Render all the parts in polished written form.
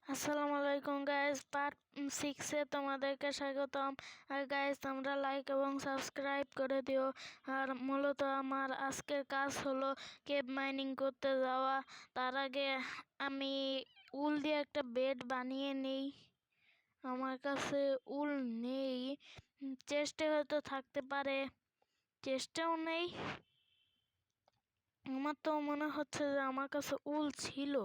আসসালামু আলাইকুম guys, part 6 এ তোমাদেরকে স্বাগতম। আর গাইস, তোমরা লাইক এবং সাবস্ক্রাইব করে দিও। আর মূলত আমার আজকের কাজ হলো কেভ মাইনিং করতে যাওয়া। তার আগে আমি উল দিয়ে একটা বেড বানিয়ে নিই। আমার কাছে উল নেই, চেস্টে হয়তো থাকতে পারে, চেস্টেও নেই। আমার তো মনে হচ্ছে যে আমার কাছে উল ছিল।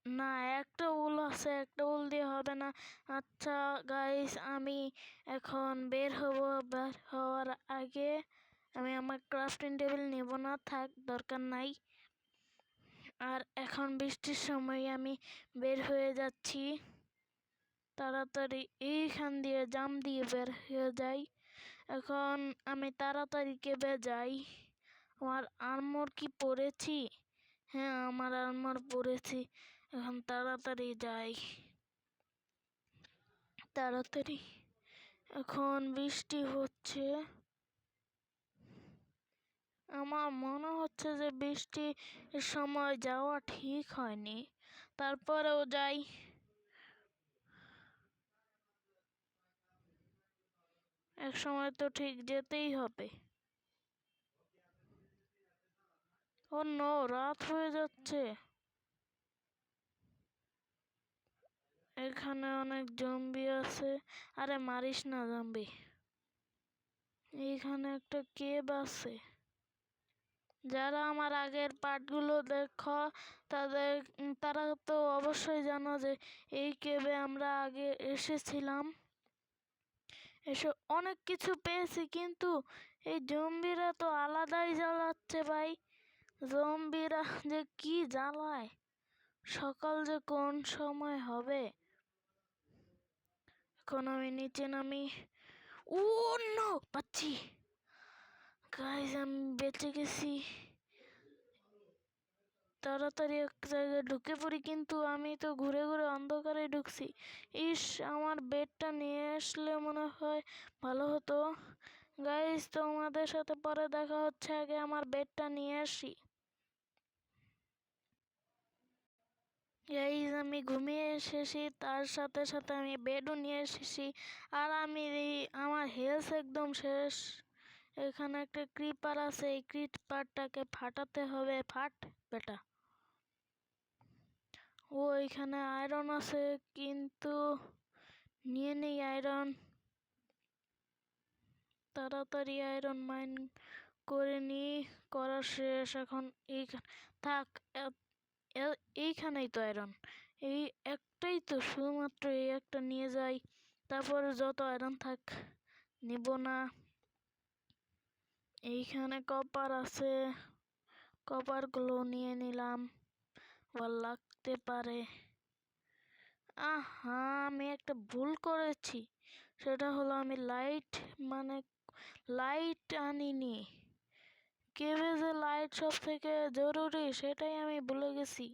না, একটা উল আছে, একটা উল দিয়ে হবে না। আচ্ছা গাইস, আমি এখন বের হব। বের হওয়ার আগে আমি আমার ক্রাফটিং টেবিল নেব না, থাক, দরকার নাই। আর এখন বৃষ্টির সময় আমি বের হয়ে যাচ্ছি। তাড়াতাড়ি এইখান দিয়ে জাম দিয়ে বের হয়ে যাই। এখন আমি তাড়াতাড়ি কেবে যাই। আমার আর্মর কি পরেছি? হ্যাঁ, আমার আর্মর পরেছি। এখন তাড়াতাড়ি যাই, তাড়াতাড়ি। এখন বৃষ্টি হচ্ছে, আমার মনে হচ্ছে যে বৃষ্টির সময় যাওয়া ঠিক হয়নি, তারপরেও যাই। এক সময় তো ঠিক যেতেই হবে। ও নো, রাত হয়ে যাচ্ছে। এখানে অনেক জম্বি আছে। আরে মারিস না জম্বি। এইখানে একটা কেভ আছে। যারা আমার আগের পার্টগুলো দেখো তারা তো অবশ্যই জানো যে এই কেভে আমরা আগে এসেছিলাম, এসে অনেক কিছু পেয়েছি। কিন্তু এই জম্বিরা তো আলাদাই জ্বালাচ্ছে ভাই। জম্বিরা যে কি জ্বালায়, সকাল যে কোন সময় হবে। এখন আমি নিচে নামি। ও নো, পাচ্ছি। গাইস, আমি বেঁচে গেছি। তাড়াতাড়ি এক জায়গায় ঢুকে পড়ি, কিন্তু আমি তো ঘুরে ঘুরে অন্ধকারে ঢুকছি। ইস, আমার বেডটা নিয়ে আসলে মনে হয় ভালো হতো। গাইস, তোমাদের সাথে পরে দেখা হচ্ছে, আগে আমার বেডটা নিয়ে আসি। গাইস, আমি ঘুমিয়ে এসেছি, তার সাথে সাথে আমি বেডও নিয়ে এসেছি। আর আমার হেলথ একদম শেষ। এখানে একটা ক্রিপার আছে, এই ক্রিপারটাকে ফাটাতে হবে। ফাট বেটা। ও, এখানে আয়রন আছে, কিন্তু নিয়ে নেই আয়রন। তাড়াতাড়ি আয়রন মাইন করে নি, করা শেষ। এখন থাক, এইখানেই তো আয়রন, এই একটাই তো, শুধুমাত্র এই একটা নিয়ে যাই। তারপর যত আয়রন থাক নিব না। এইখানে কপার আছে, কপারগুলো নিয়ে নিলাম, আবার লাগতে পারে। আহা, আমি একটা ভুল করেছি। সেটা হলো আমি লাইট আনিনি। কেভে যে লাইট সব থেকে জরুরি সেটাই আমি ভুলে গেছি।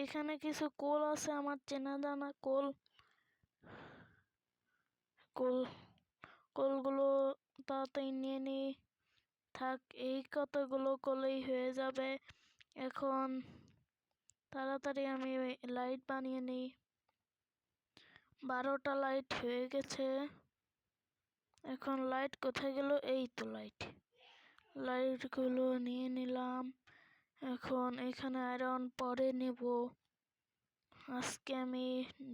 এখানে কিছু কোল আছে, আমার চেনা জানা কোল। কোলগুলো তাড়াতাড়ি নিয়ে নি, থাক, এই কতগুলো কোলেই হয়ে যাবে। এখন তাড়াতাড়ি আমি লাইট বানিয়ে নিই। 12টা লাইট হয়ে গেছে। এখন লাইট কোথায় গেল? এই তো লাইটগুলো নিয়ে নিলাম। এখন এখানে আয়রন পরে নেব। আজকে আমি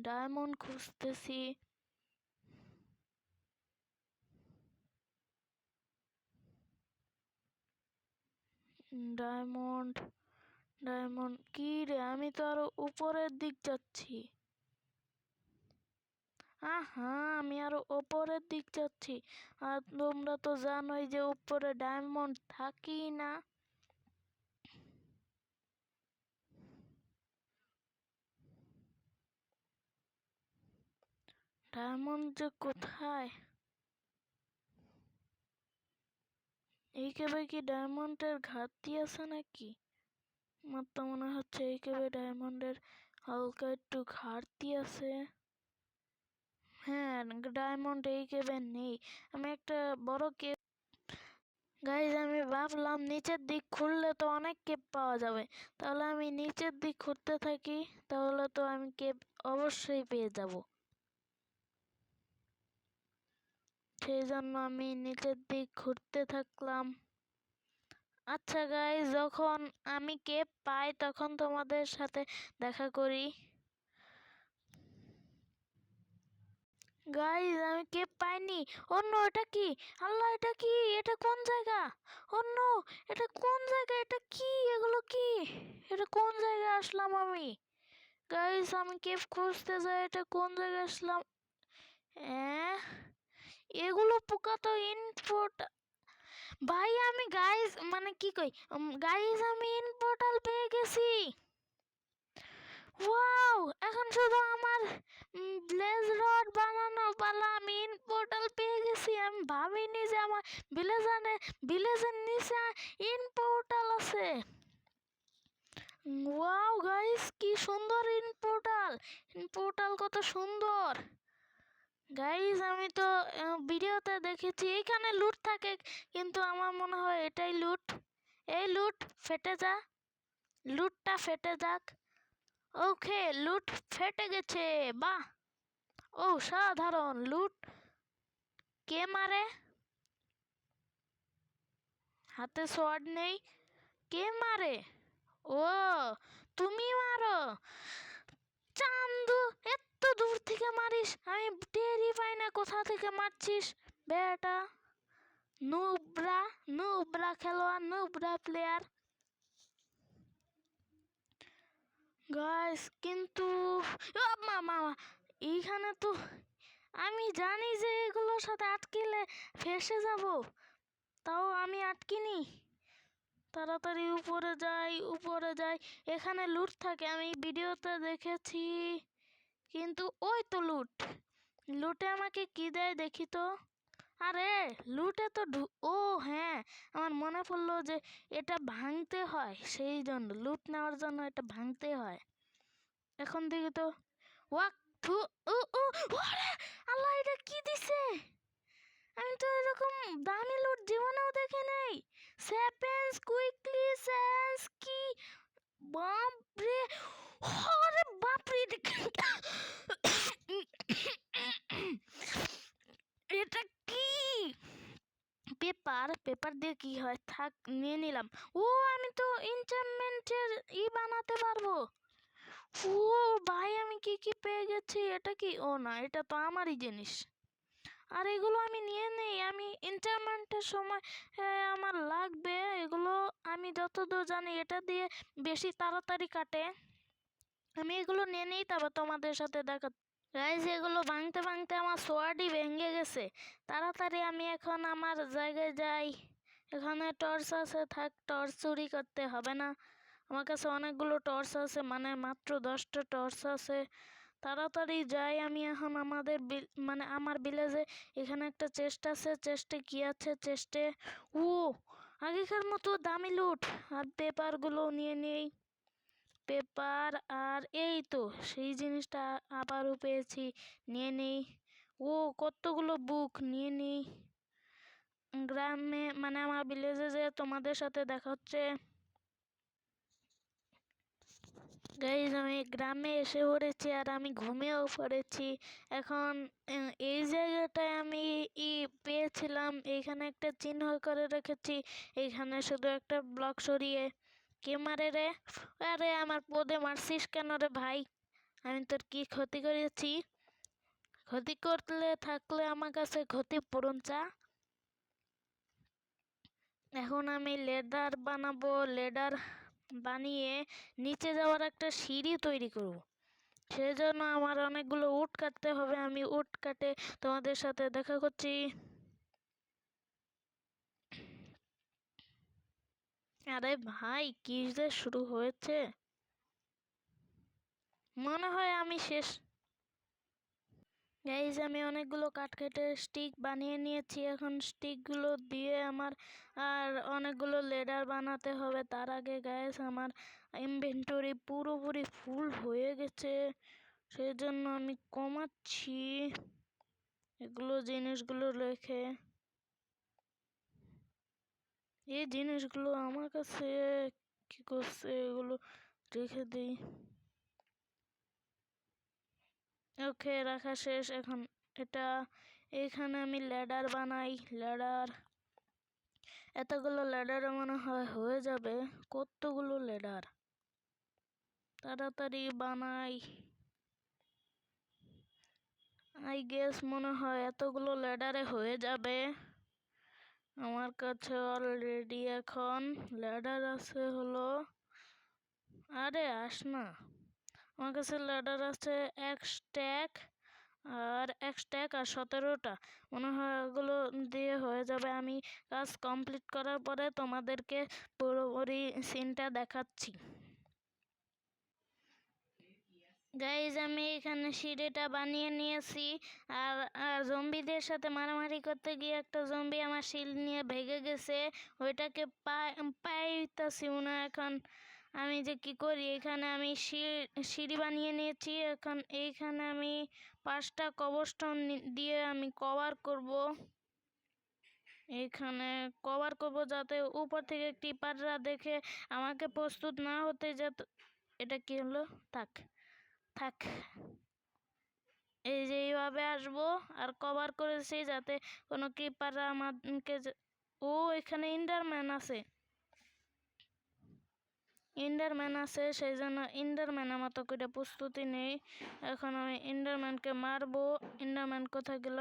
ডায়মন্ড খুঁজতেছি। ডায়মন্ড ডায়মন্ড কি রে, আমি তো আরো উপরের দিক যাচ্ছি। আহা, আমি আরো উপরের দিক যাচ্ছি। আর তোমরা তো জানোই যে উপরে ডায়মন্ড থাকি না। ডায়মন্ড যে কোথায়? এই কেবে কি ডায়মন্ডের ঘাটতি আছে নাকি? আমার তো মনে হচ্ছে এই কেবে ডায়মন্ডের হালকা একটু ঘাটতি আছে। হ্যাঁ, ডায়মন্ড এই কেবে নেই। আমি একটা বড় কেভ গাইজ আমি ভাবলাম নিচের দিক খুললে তো অনেক কেপ পাওয়া যাবে, তাহলে আমি নিচের দিক খুঁড়তে থাকি, তাহলে তো আমি কেপ অবশ্যই পেয়ে যাব। সেই জন্য আমি নিচের দিক খুঁড়তে থাকলাম। আচ্ছা গাইজ, যখন আমি কেপ পাই তখন তোমাদের সাথে দেখা করি। গাইজ আমি কেপ পাইনি। অন্য এটা কি? আল্লাহ, এটা কি? এটা কোন জায়গা? অন্য এটা কোন জায়গা? এটা কি? এগুলো কি? এটা কোন জায়গায় আসলাম আমি? গাইজ আমি কেপ খুঁজতে যাই, এটা কোন জায়গায় আসলাম? এগুলো পোকা তো ইনপুট। ভাই আমি গাইজ মানে কি কই, গাইজ আমি ইন পোর্টাল পেয়ে গেছি। ওয়াও, এখন শুধু আমার ব্লেজ রড বানানো পালা। আমি ইন পোর্টাল পেয়ে গেছি। আমি ভাবিনি যে আমার ভিলেজের নিচে ইন পোর্টাল আছে। ওয়াও গাইস, কি সুন্দর ইন পোর্টাল! ইন পোর্টাল কত সুন্দর! গাইস আমি তো ভিডিওতে দেখেছি এখানে লুট থাকে, কিন্তু আমার মনে হয় এটাই লুট। এই লুট ফেটে যা, লুটটা ফেটে যাক। ওকে, লুট ফেটে গেছে, বাহ! ও সাধারণ লুট। কে মারে? হাতে সোয়ার্ড নেই, কে মারে? ও তুমি মারো? চান্দু, এত দূর থেকে মারিস, আমি টেরই পাই না কোথা থেকে মারছিস বেটা। নুবরা, নুবরা খেলোয়াড়, নুবরা প্লেয়ার। গাইস কিন্তু মামা, এইখানে তো আমি জানি যে এগুলোর সাথে আটকিলে ফেসে যাব, তাও আমি আটকিনি। তাড়াতাড়ি উপরে যাই, উপরে যাই। এখানে লুট থাকে, আমি ভিডিওতে দেখেছি। কিন্তু ওই তো লুট, লুটে আমাকে কি দেয় দেখি তো। আরে লুটে তো ও হ্যাঁ, আমার মনে পড়লো যে এটা ভাঙতে হয়, সেই জন্য লুট নেওয়ার জন্য এটা ভাঙতে হয়। এখন দেখি তো। ওয়াক থু, ও ও ওরে আল্লাহ, এটা কি দিছে? আমি তো এরকম দামি লুট জীবনেও দেখি নাই। সেপেন্স কুইকলি সেন্স কি, বাপরে! ওরে বাপরে! এটা কি? পেপার, পেপার দিয়ে কি হয়? থাক, নিয়ে নিলাম। ও আমি তো এনচান্টমেন্টের বানাতে পারবো। ও ভাই, আমি কি কি পেয়ে গেছি! এটা কি? ও না, এটা তো আমারই জিনিস। আর এগুলো আমি নিয়ে নেই, আমি এনচান্টমেন্টের সময় আমার লাগবে এগুলো। আমি যতদূর জানি এটা দিয়ে বেশি তাড়াতাড়ি কাটে। আমি এগুলো নিয়ে নেই, তারপর তোমাদের সাথে দেখা। গাইস এগুলো ভাঙতে ভাঙতে আমার সোয়ার্ডই ভেঙে গেছে। তাড়াতাড়ি আমি এখন আমার জায়গায় যাই। এখানে টর্চ আছে, থাক, টর্চ চুরি করতে হবে না। আমার কাছে অনেকগুলো টর্চ আছে, মানে মাত্র 10টা টর্চ আছে। তাড়াতাড়ি যাই আমি এখন আমাদের মানে আমার ভিলেজে। এখানে একটা চেস্ট আছে, চেস্টে কি আছে? চেস্টে ও আগেকার মতো দামি লুট, আর পেপারগুলো নিয়ে নেই। পেপার আর এই তো সেই জিনিসটা আবারও পেয়েছি, নিয়ে নেই। ও কতগুলো বুক, নিয়ে নেই। গ্রামে মানে আমার ভিলেজে যে তোমাদের সাথে দেখা হচ্ছে। গাইজ আমি গ্রামে এসে পড়েছি, আর আমি ঘুমিয়েও পড়েছি। এখন এই জায়গাটায় আমি পেয়েছিলাম, এইখানে একটা চিহ্ন করে রেখেছি। এইখানে শুধু একটা ব্লক সরিয়ে। কে মারে রে? আরে আমার পদে মারছিস কেন রে ভাই? আমি তোর কি ক্ষতি করেছি? ক্ষতি করলে থাকলে আমার কাছে ক্ষতিপূরণ চা। এখন আমি লেডার বানাবো, লেডার বানিয়ে নিচে যাওয়ার একটা সিঁড়ি তৈরি করব। সেজন্য আমার অনেকগুলো উট কাটতে হবে, আমি উট কাটে তোমাদের সাথে দেখা করছি। আরে ভাই, কি যে শুরু হয়েছে! মনে হয় আমি শেষ। গাইজ আমি অনেকগুলো কাঠ কেটে স্টিক বানিয়ে নিয়েছি। এখন স্টিকগুলো দিয়ে আমার আর অনেকগুলো লেডার বানাতে হবে। তার আগে গাইজ আমার ইনভেন্টরি পুরোপুরি ফুল হয়ে গেছে, সেই জন্য আমি কমাচ্ছি এগুলো জিনিসগুলো রেখে। এই জিনিসগুলো আমার কাছে কি করছে, এগুলো রেখে দিই। ওকে, রাখা শেষ। এখন এটা এখানে আমি ল্যাডার বানাই। ল্যাডার, এতগুলো ল্যাডার মনে হয় হয়ে যাবে। কতগুলো ল্যাডার, তাড়াতাড়ি বানাই। আই গেস মনে হয় এতগুলো ল্যাডারে হয়ে যাবে। আমার কাছে অলরেডি এখন ল্যাডার আছে হলো, আরে আস না, আমার কাছে ল্যাডার আছে এক স্ট্যাক আর 17টা। মনে হয় ওগুলো দিয়ে হয়ে যাবে। আমি কাজ কমপ্লিট করার পরে তোমাদেরকে পুরোপুরি সিনটা দেখাচ্ছি। গাইজ, আমি এখানে সিঁড়িটা বানিয়ে নিয়েছি। আর আর জম্বিদের সাথে মারামারি করতে গিয়ে একটা জম্বি আমার শিল্ড নিয়ে ভেঙে গেছে। ওইটাকে পাইতাছি না এখন। আমি যে কি করি, এখানে আমি সিঁড়ি বানিয়ে নিয়েছি। এখন এইখানে আমি 5টা কবরস্টোন দিয়ে আমি কভার করব। এইখানে কভার করব যাতে উপর থেকে টিপাররা দেখে আমাকে প্রস্তুত না হতে যেত। এটা কি হলো? থাক থাক, এই যে এইভাবে আসবো আর কভার করেছি যাতে কোনো কিপাররা আমাকে ও এখানে ইন্ডারম্যান আছে, ইন্ডারম্যান আছে, সেই জন্য ইন্ডারম্যানের মতো করে প্রস্তুতি নেই। এখন আমি ইন্ডারম্যানকে মারবো। ইন্ডারম্যান কোথায় গেল?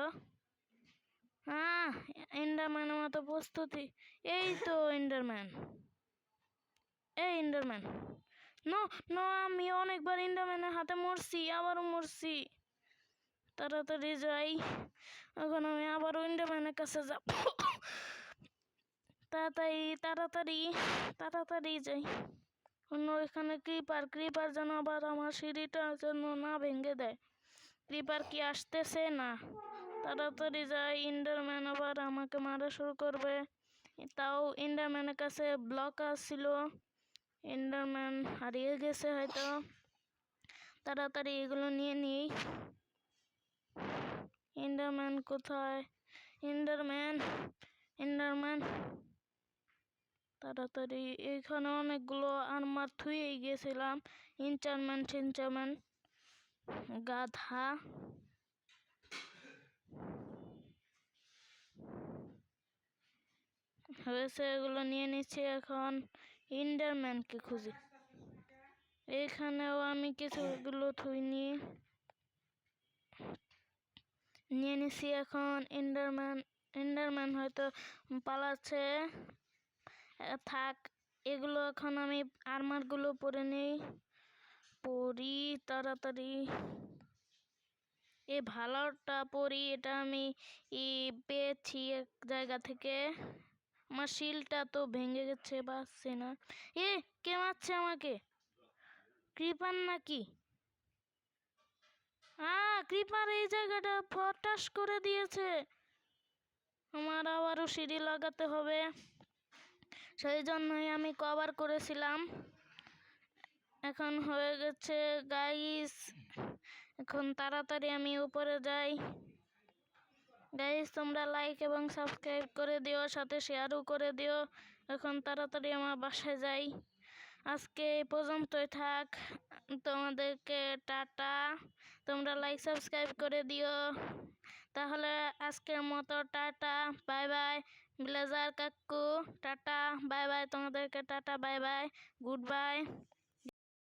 হ্যাঁ, ইন্ডারম্যানের মতো প্রস্তুতি। এই তো ইন্ডারম্যান, এই ইন্ডারম্যান। নো নো, আমি অনেকবার ইন্ডারম্যানের হাতে মরছি, আবারও মরছি। তাড়াতাড়ি যাই। এখন আমি আবার ইন্ডারম্যানের কাছে যাব। তাড়াতাড়ি তাড়াতাড়ি তাড়াতাড়ি যাই। অন্য এখানে ক্রিপার যেন আবার আমার সিঁড়িটা যেন না ভেঙে দেয়। ক্রিপার কি আসতেছে না? তাড়াতাড়ি যাই, ইন্ডারম্যান আবার আমাকে মারা শুরু করবে। তাও ইন্ডারম্যানের কাছে ব্লক আসছিল, ইন্ডারম্যান হারিয়ে গেছে হয়তো। তাড়াতাড়ি এগুলো নিয়ে নিই। ইন্ডারম্যান কোথায়? ইন্ডারম্যান, ইন্ডারম্যান তাড়াতাড়ি। এখানে অনেকগুলো আর্মার থুয়ে গেছিলাম। ইনচারম্যান গাধা। হয়েছে, এগুলো নিয়ে নিচ্ছি। এখন ইন্ডারম্যানকে খুঁজি। এখানেও আমি কিছুগুলো থুইনি, নিয়ে নিছি। এখন ইন্ডারম্যান হয়তো পালাচ্ছে। থাক, এগুলো এখন আমি আর্মারগুলো পরে নেই। পরি তাড়াতাড়ি, এই ভালোটা পরি। এটা আমি পেয়েছি এক জায়গা থেকে। আমার শিলটা তো ভেঙে গেছে, বাঁচছে না। কে মারছে আমাকে? ক্রিপার নাকি? ক্রিপার এই জায়গাটা ফটাস করে দিয়েছে। আমার আবারও সিঁড়ি লাগাতে হবে, সেই জন্যই আমি কভার করেছিলাম। এখন হয়ে গেছে গাইস। এখন তাড়াতাড়ি আমি উপরে যাই। গাইস, তোমরা লাইক এবং সাবস্ক্রাইব করে দিও, সাথে শেয়ারও করে দিও। এখন তাড়াতাড়ি আমার বাসায় যাই। আজকে এই পর্যন্তই থাক, তোমাদেরকে টাটা। তোমরা লাইক সাবস্ক্রাইব করে দিও। তাহলে আজকের মতো টাটা, বাই বাই। ব্লেজার কাকু টাটা, বাই বাই। তোমাদেরকে tata, bye bye, good bye.